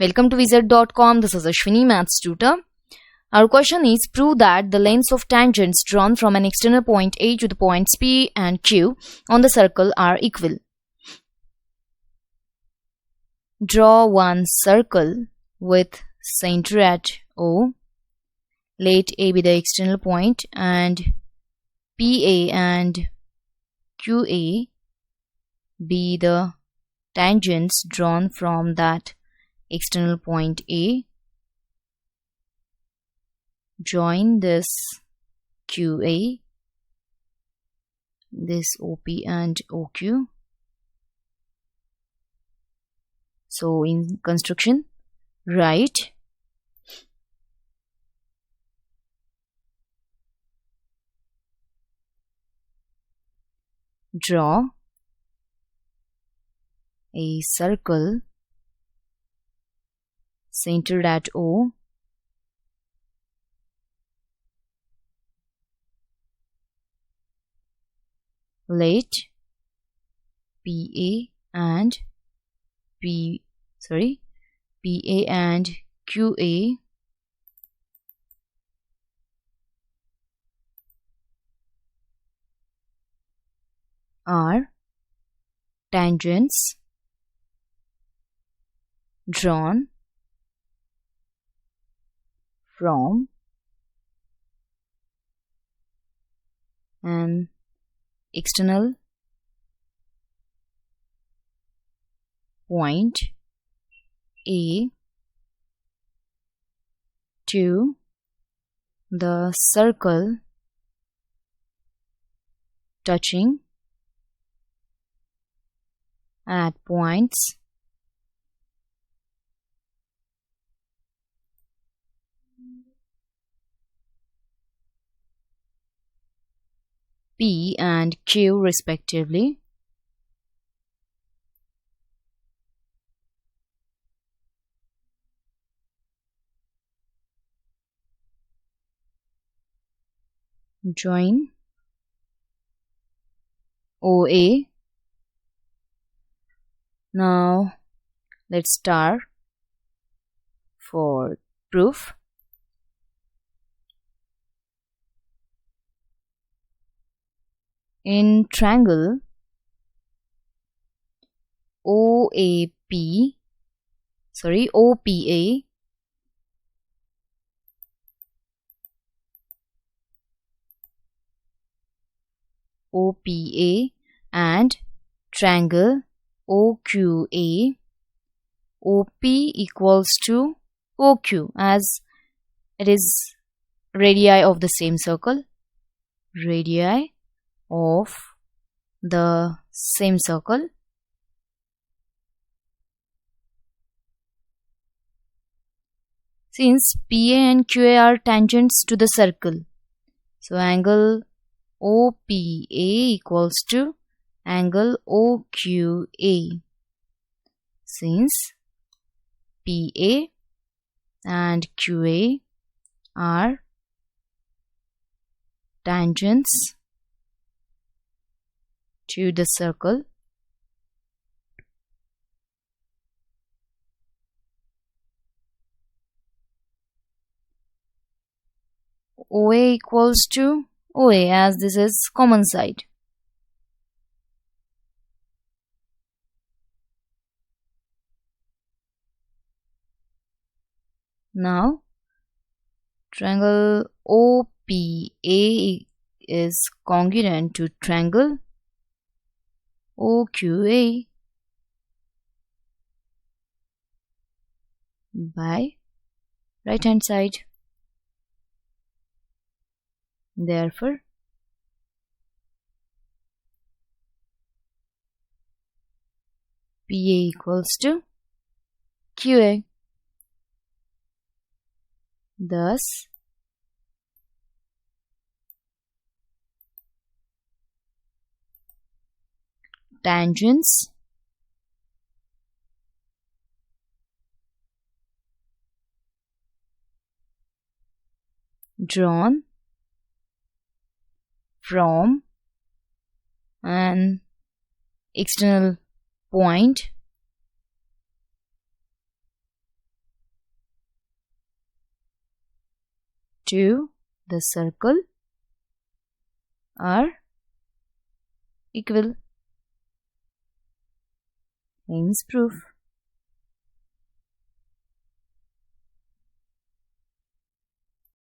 Welcome to Wizard.com. This is Ashwini, Maths tutor. Our question is, prove that the lengths of tangents drawn from an external point A to the points P and Q on the circle are equal. Draw one circle with center at O. Let A be the external point and PA and QA be the tangents drawn from that external point A. Join this QA, this OP and OQ. So in construction, write draw a circle centered at O. Let PA and QA are tangents drawn from an external point A to the circle touching at points P and Q respectively. Join OA. Now let's start for proof. In triangle OPA and triangle OQA, OP equals to OQ as it is radii of the same circle. Radii of the same circle. Since PA and QA are tangents to the circle, so angle OPA equals to angle OQA. Since PA and QA are tangents to the circle, OA equals to OA as this is common side. Now triangle OPA is congruent to triangle OQA by right hand side. Therefore, PA equals to QA. Thus, tangents drawn from an external point to the circle are equal. Hence proof.